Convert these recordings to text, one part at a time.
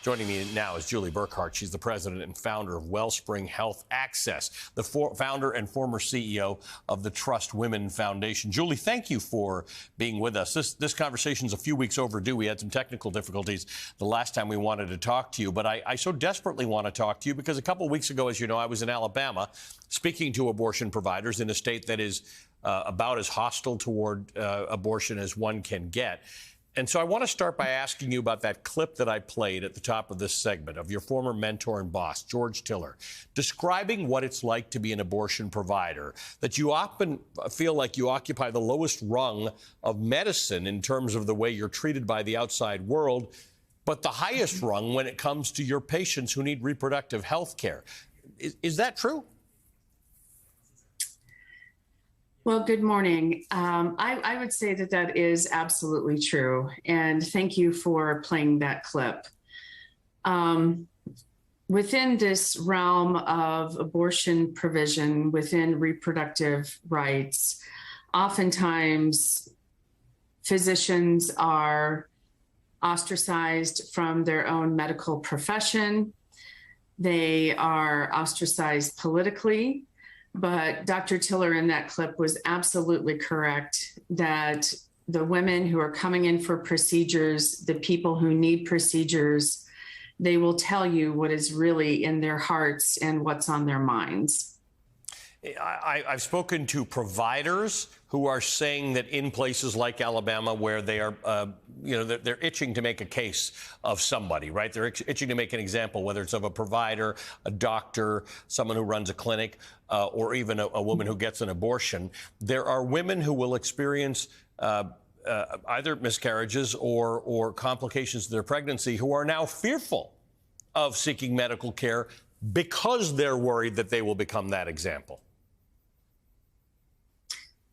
Joining me now is Julie Burkhart. She's the president and founder of Wellspring Health Access, the founder and former CEO of the Trust Women Foundation. Julie, thank you for being with us. This conversation is a few weeks overdue. We had some technical difficulties the last time we wanted to talk to you, but I so desperately want to talk to you because a couple of weeks ago, as you know, I was in Alabama speaking to abortion providers in a state that is about as hostile toward abortion as one can get. And so I want to start by asking you about that clip that I played at the top of this segment of your former mentor and boss, George Tiller, describing what it's like to be an abortion provider, that you often feel like you occupy the lowest rung of medicine in terms of the way you're treated by the outside world, but the highest rung when it comes to your patients who need reproductive health care. Is that true? Well, good morning. I would say that that is absolutely true. And thank you for playing that clip. Within this realm of abortion provision, within reproductive rights, oftentimes physicians are ostracized from their own medical profession. They are ostracized politically. But Dr. Tiller in that clip was absolutely correct that the women who are coming in for procedures, the people who need procedures, they will tell you what is really in their hearts and what's on their minds. I've spoken to providers who are saying that in places like Alabama where they are, they're itching to make a case of somebody, right? They're itching to make an example, whether it's of a provider, a doctor, someone who runs a clinic, or even a woman who gets an abortion. There are women who will experience either miscarriages or complications to their pregnancy who are now fearful of seeking medical care because they're worried that they will become that example.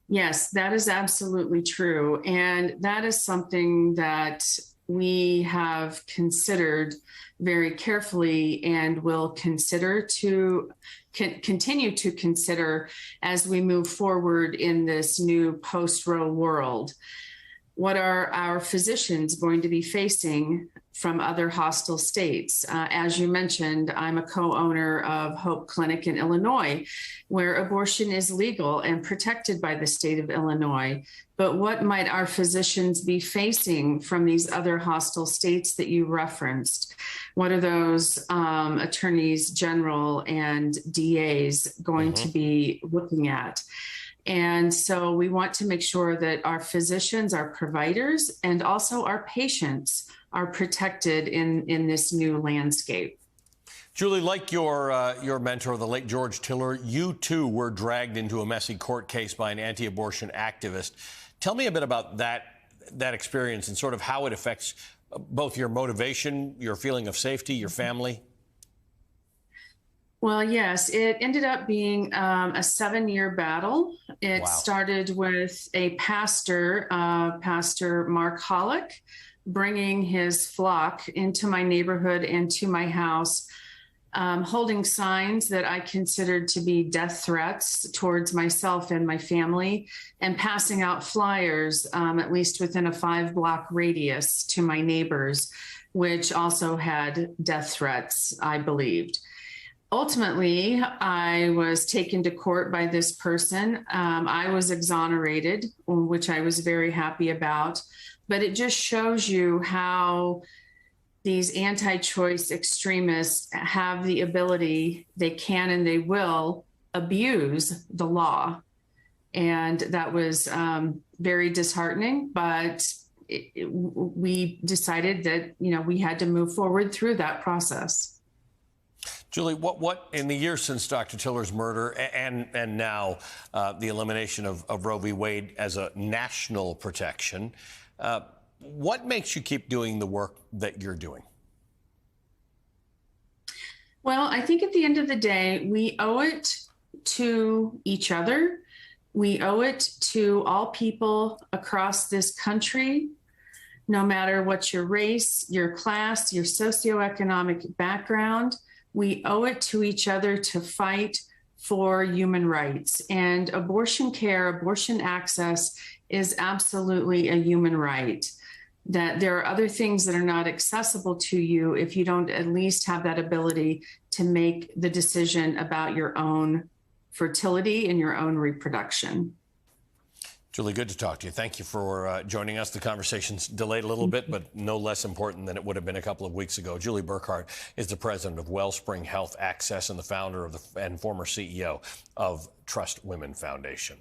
Yes, that is absolutely true. And that is something that we have considered very carefully and will consider to continue to consider as we move forward in this new post-Roe world. What are our physicians going to be facing from other hostile states? As you mentioned, I'm a co-owner of Hope Clinic in Illinois, where abortion is legal and protected by the state of Illinois. But what might our physicians be facing from these other hostile states that you referenced? What are those attorneys general and DAs going to be looking at? And so we want to make sure that our physicians, our providers, and also our patients are protected in this new landscape. Julie, like your mentor, the late George Tiller, you too were dragged into a messy court case by an anti-abortion activist. Tell me a bit about that experience and sort of how it affects both your motivation, your feeling of safety, your family. Well, yes, it ended up being a 7-year battle. It started with a pastor, Pastor Mark Hollick, bringing his flock into my neighborhood and to my house, holding signs that I considered to be death threats towards myself and my family, and passing out flyers, at least within a 5-block radius, to my neighbors, which also had death threats, I believed. Ultimately, I was taken to court by this person. I was exonerated, which I was very happy about. But it just shows you how these anti-choice extremists have the ability, they can and they will abuse the law. And that was very disheartening, but we decided that, we had to move forward through that process. Julie, what in the years since Dr. Tiller's murder and now the elimination of Roe v. Wade as a national protection, what makes you keep doing the work that you're doing? Well, I think at the end of the day, we owe it to each other. We owe it to all people across this country, no matter what your race, your class, your socioeconomic background. We owe it to each other to fight for human rights. And abortion care, abortion access is absolutely a human right. that there are other things that are not accessible to you if you don't at least have that ability to make the decision about your own fertility and your own reproduction. Julie, good to talk to you. Thank you for joining us. The conversation's delayed a little bit, but no less important than it would have been a couple of weeks ago. Julie Burkhardt is the president of Wellspring Health Access and the founder of and former CEO of Trust Women Foundation.